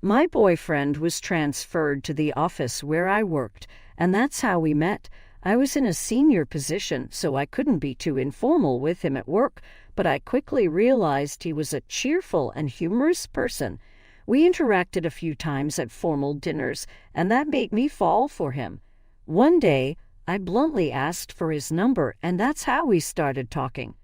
My boyfriend was transferred to the office where I worked, and that's how we met. I was in a senior position, so I couldn't be too informal with him at work, but I quickly realized he was a cheerful and humorous person. We interacted a few times at formal dinners, and that made me fall for him. One day, I bluntly asked for his number, and that's how we started talking.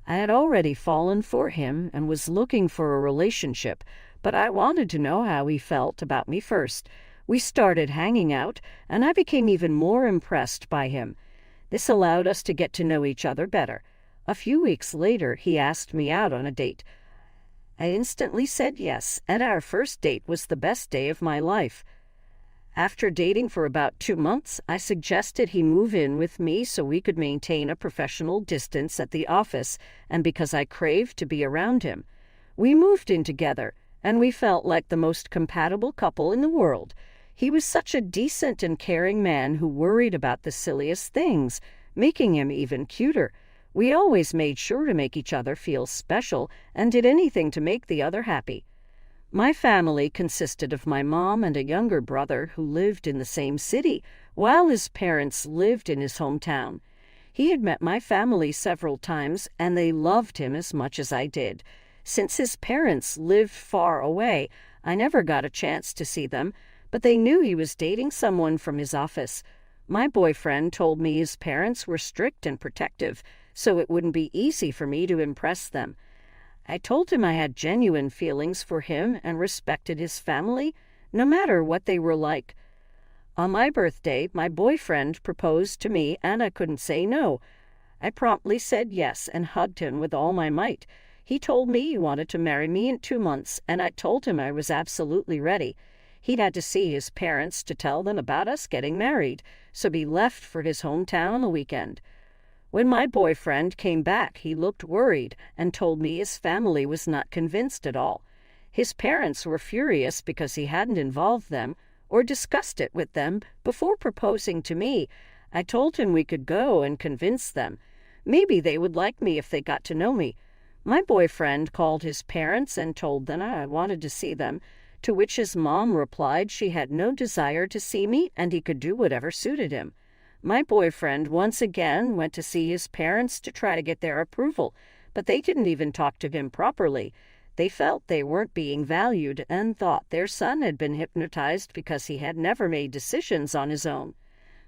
I had already fallen for him and was looking for a relationship, but I wanted to know how he felt about me first. We started hanging out, and I became even more impressed by him. This allowed us to get to know each other better. A few weeks later, he asked me out on a date. I instantly said yes, and our first date was the best day of my life. After dating for about 2 months, I suggested he move in with me so we could maintain a professional distance at the office, and because I craved to be around him. We moved in together, and we felt like the most compatible couple in the world. He was such a decent and caring man who worried about the silliest things, making him even cuter. We always made sure to make each other feel special and did anything to make the other happy. My family consisted of my mom and a younger brother who lived in the same city, while his parents lived in his hometown. He had met my family several times, and they loved him as much as I did. Since his parents lived far away, I never got a chance to see them, but they knew he was dating someone from his office. My boyfriend told me his parents were strict and protective, so it wouldn't be easy for me to impress them. I told him I had genuine feelings for him and respected his family, no matter what they were like. On my birthday, my boyfriend proposed to me, and I couldn't say no. I promptly said yes and hugged him with all my might. He told me he wanted to marry me in 2 months, and I told him I was absolutely ready. He'd had to see his parents to tell them about us getting married, so he left for his hometown the weekend. When my boyfriend came back, he looked worried and told me his family was not convinced at all. His parents were furious because he hadn't involved them or discussed it with them before proposing to me. I told him we could go and convince them. Maybe they would like me if they got to know me. My boyfriend called his parents and told them I wanted to see them, to which his mom replied she had no desire to see me and he could do whatever suited him. My boyfriend once again went to see his parents to try to get their approval, but they didn't even talk to him properly. They felt they weren't being valued and thought their son had been hypnotized because he had never made decisions on his own.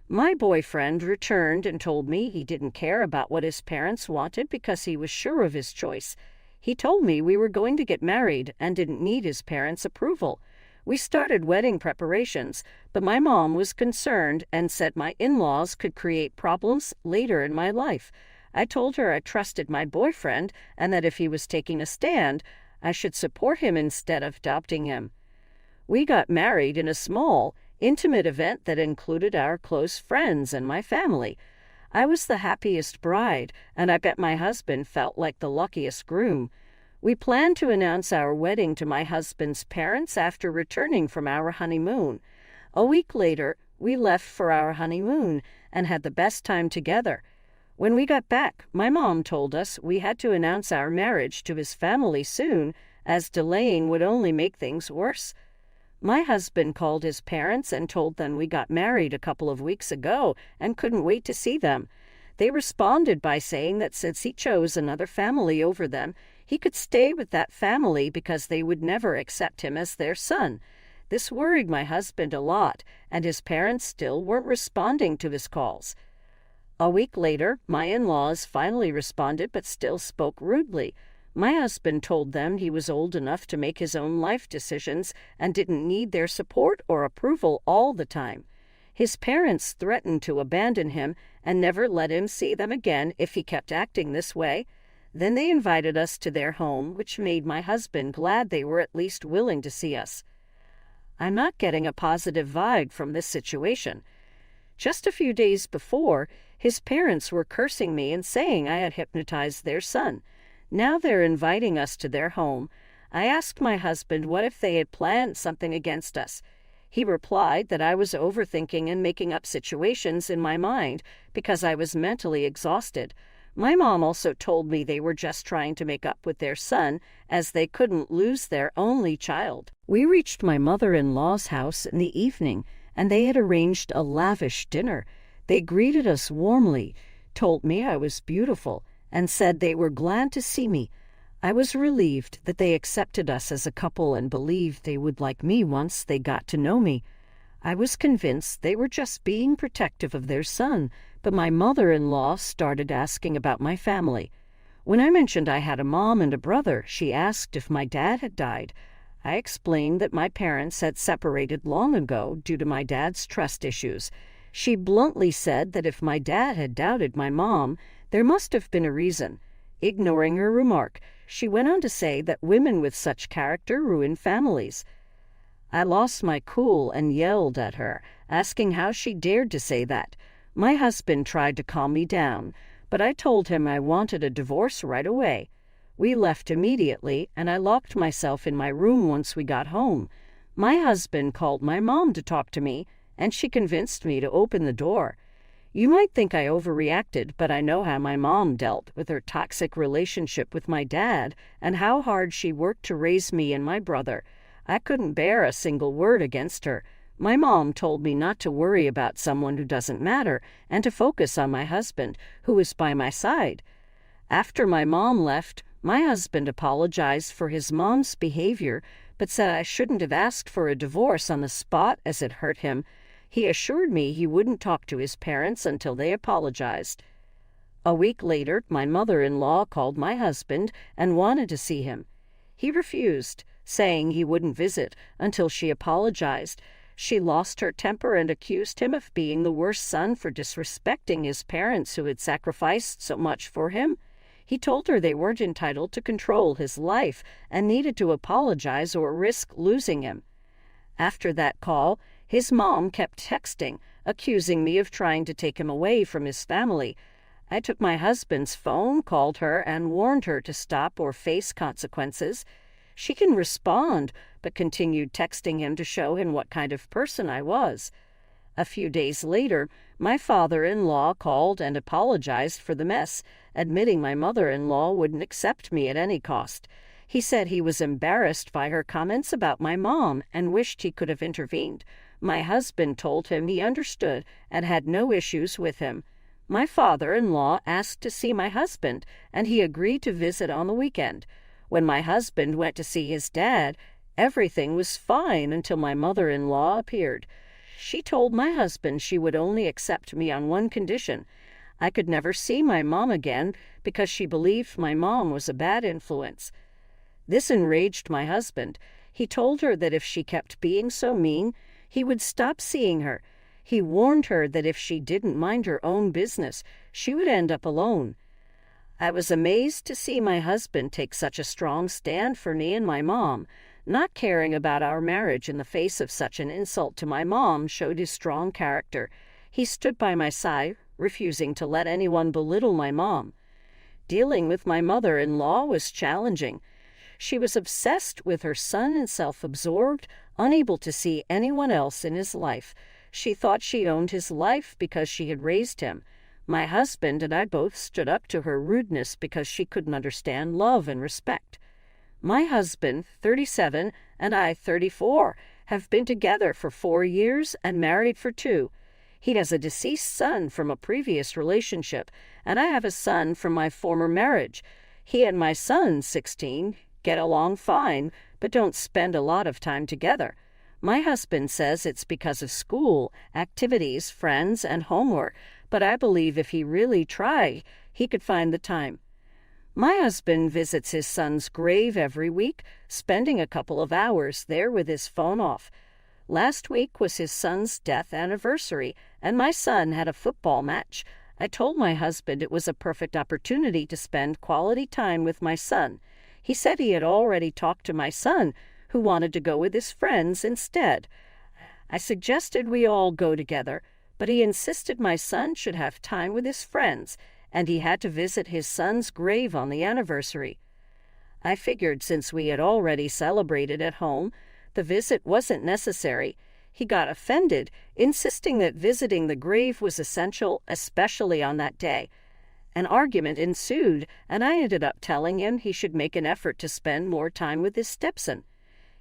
My boyfriend returned and told me he didn't care about what his parents wanted because he was sure of his choice. He told me we were going to get married and didn't need his parents' approval. We started wedding preparations, but my mom was concerned and said my in-laws could create problems later in my life. I told her I trusted my boyfriend and that if he was taking a stand, I should support him instead of adopting him. We got married in a small, intimate event that included our close friends and my family. I was the happiest bride, and I bet my husband felt like the luckiest groom. We planned to announce our wedding to my husband's parents after returning from our honeymoon. A week later, we left for our honeymoon and had the best time together. When we got back, my mom told us we had to announce our marriage to his family soon, as delaying would only make things worse. My husband called his parents and told them we got married a couple of weeks ago and couldn't wait to see them. They responded by saying that since he chose another family over them, he could stay with that family because they would never accept him as their son. This worried my husband a lot, and his parents still weren't responding to his calls. A week later, my in-laws finally responded but still spoke rudely. My husband told them he was old enough to make his own life decisions and didn't need their support or approval all the time. His parents threatened to abandon him and never let him see them again if he kept acting this way. Then they invited us to their home, which made my husband glad they were at least willing to see us. I'm not getting a positive vibe from this situation. Just a few days before, his parents were cursing me and saying I had hypnotized their son. Now they're inviting us to their home. I asked my husband what if they had planned something against us. He replied that I was overthinking and making up situations in my mind because I was mentally exhausted. My mom also told me they were just trying to make up with their son, as they couldn't lose their only child. We reached my mother-in-law's house in the evening, and they had arranged a lavish dinner. They greeted us warmly, told me I was beautiful, and said they were glad to see me. I was relieved that they accepted us as a couple and believed they would like me once they got to know me. I was convinced they were just being protective of their son, but my mother-in-law started asking about my family. When I mentioned I had a mom and a brother, she asked if my dad had died. I explained that my parents had separated long ago due to my dad's trust issues. She bluntly said that if my dad had doubted my mom, there must have been a reason. Ignoring her remark, she went on to say that women with such character ruin families. I lost my cool and yelled at her, asking how she dared to say that. My husband tried to calm me down, but I told him I wanted a divorce right away. We left immediately, and I locked myself in my room once we got home. My husband called my mom to talk to me, and she convinced me to open the door. You might think I overreacted, but I know how my mom dealt with her toxic relationship with my dad and how hard she worked to raise me and my brother. I couldn't bear a single word against her. My mom told me not to worry about someone who doesn't matter and to focus on my husband, who is by my side. After my mom left, my husband apologized for his mom's behavior, but said I shouldn't have asked for a divorce on the spot as it hurt him. He assured me he wouldn't talk to his parents until they apologized. A week later, my mother-in-law called my husband and wanted to see him. He refused, saying he wouldn't visit until she apologized. She lost her temper and accused him of being the worst son for disrespecting his parents who had sacrificed so much for him. He told her they weren't entitled to control his life and needed to apologize or risk losing him. After that call, his mom kept texting, accusing me of trying to take him away from his family. I took my husband's phone, called her, and warned her to stop or face consequences. She can respond, but continued texting him to show him what kind of person I was. A few days later, my father-in-law called and apologized for the mess, admitting my mother-in-law wouldn't accept me at any cost. He said he was embarrassed by her comments about my mom and wished he could have intervened. My husband told him he understood and had no issues with him. My father-in-law asked to see my husband, and he agreed to visit on the weekend. When my husband went to see his dad, everything was fine until my mother-in-law appeared. She told my husband she would only accept me on one condition. I could never see my mom again because she believed my mom was a bad influence. This enraged my husband. He told her that if she kept being so mean, he would stop seeing her. He warned her that if she didn't mind her own business, she would end up alone. I was amazed to see my husband take such a strong stand for me and my mom. Not caring about our marriage in the face of such an insult to my mom showed his strong character. He stood by my side, refusing to let anyone belittle my mom. Dealing with my mother-in-law was challenging. She was obsessed with her son and self-absorbed, unable to see anyone else in his life. She thought she owned his life because she had raised him. My husband and I both stood up to her rudeness because she couldn't understand love and respect. My husband, 37, and I, 34, have been together for 4 years and married for 2. He has a deceased son from a previous relationship, and I have a son from my former marriage. He and my son, 16, get along fine, but don't spend a lot of time together. My husband says it's because of school, activities, friends, and homework, but I believe if he really tried, he could find the time. My husband visits his son's grave every week, spending a couple of hours there with his phone off. Last week was his son's death anniversary, and my son had a football match. I told my husband it was a perfect opportunity to spend quality time with my son. He said he had already talked to my son, who wanted to go with his friends instead. I suggested we all go together, but he insisted my son should have time with his friends, and he had to visit his son's grave on the anniversary. I figured since we had already celebrated at home, the visit wasn't necessary. He got offended, insisting that visiting the grave was essential, especially on that day. An argument ensued, and I ended up telling him he should make an effort to spend more time with his stepson.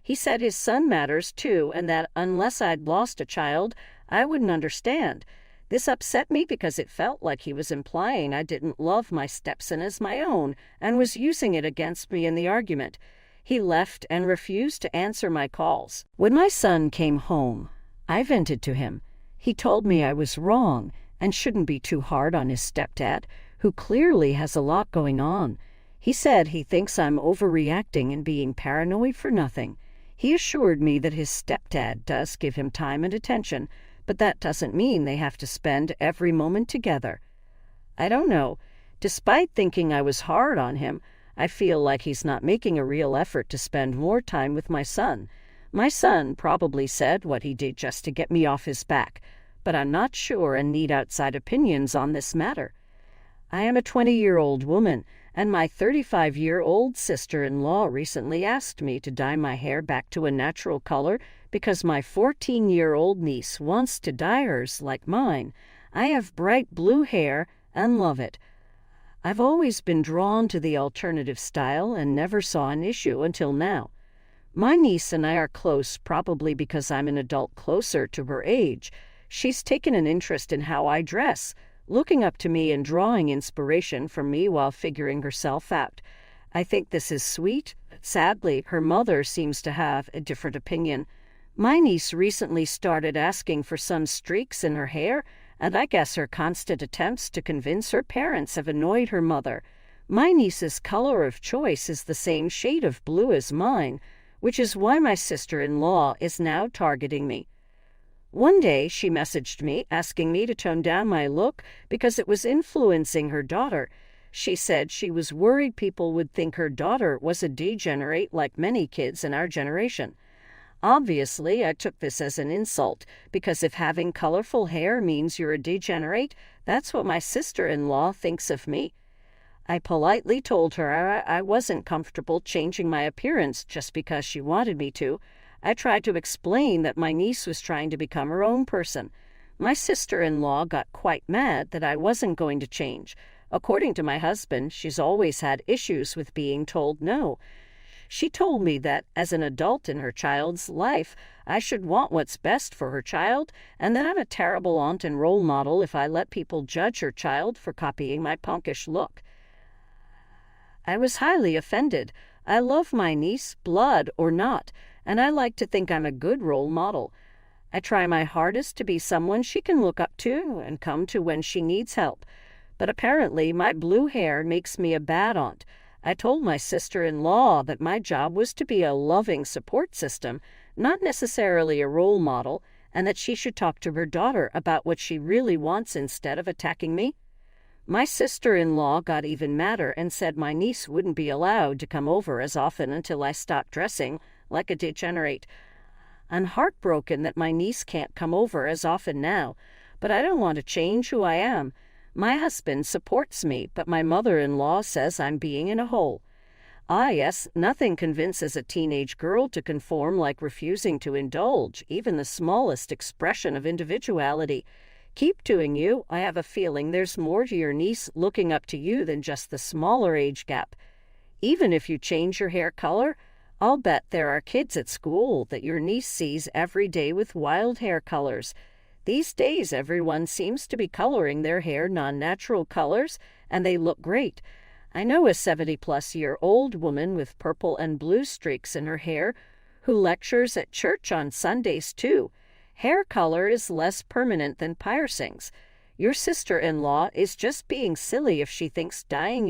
He said his son matters too, and that unless I'd lost a child, I wouldn't understand. This upset me because it felt like he was implying I didn't love my stepson as my own and was using it against me in the argument. He left and refused to answer my calls. When my son came home, I vented to him. He told me I was wrong and shouldn't be too hard on his stepdad, who clearly has a lot going on. He said he thinks I'm overreacting and being paranoid for nothing. He assured me that his stepdad does give him time and attention, but that doesn't mean they have to spend every moment together. I don't know. Despite thinking I was hard on him, I feel like he's not making a real effort to spend more time with my son. My son probably said what he did just to get me off his back, but I'm not sure and need outside opinions on this matter. I am a 20-year-old woman, and my 35-year-old sister-in-law recently asked me to dye my hair back to a natural color because my 14-year-old niece wants to dye hers like mine. I have bright blue hair and love it. I've always been drawn to the alternative style and never saw an issue until now. My niece and I are close probably because I'm an adult closer to her age. She's taken an interest in how I dress, looking up to me and drawing inspiration from me while figuring herself out. I think this is sweet. Sadly, her mother seems to have a different opinion. My niece recently started asking for some streaks in her hair, and I guess her constant attempts to convince her parents have annoyed her mother. My niece's color of choice is the same shade of blue as mine, which is why my sister-in-law is now targeting me. One day, she messaged me asking me to tone down my look because it was influencing her daughter. She said she was worried people would think her daughter was a degenerate like many kids in our generation. Obviously, I took this as an insult, because if having colorful hair means you're a degenerate, that's what my sister-in-law thinks of me. I politely told her I wasn't comfortable changing my appearance just because she wanted me to. I tried to explain that my niece was trying to become her own person. My sister-in-law got quite mad that I wasn't going to change. According to my husband, she's always had issues with being told no. She told me that as an adult in her child's life, I should want what's best for her child, and that I'm a terrible aunt and role model if I let people judge her child for copying my punkish look. I was highly offended. I love my niece, blood or not, and I like to think I'm a good role model. I try my hardest to be someone she can look up to and come to when she needs help. But apparently my blue hair makes me a bad aunt. I told my sister-in-law that my job was to be a loving support system, not necessarily a role model, and that she should talk to her daughter about what she really wants instead of attacking me. My sister-in-law got even madder and said my niece wouldn't be allowed to come over as often until I stopped dressing like a degenerate. I'm heartbroken that my niece can't come over as often now, but I don't want to change who I am. My husband supports me, but my mother-in-law says I'm being in a hole. Ah, yes, nothing convinces a teenage girl to conform like refusing to indulge even the smallest expression of individuality. Keep doing you. I have a feeling there's more to your niece looking up to you than just the smaller age gap. Even if you change your hair color, I'll bet there are kids at school that your niece sees every day with wild hair colors. These days, everyone seems to be coloring their hair non-natural colors, and they look great. I know a 70-plus-year-old woman with purple and blue streaks in her hair who lectures at church on Sundays, too. Hair color is less permanent than piercings. Your sister-in-law is just being silly if she thinks dyeing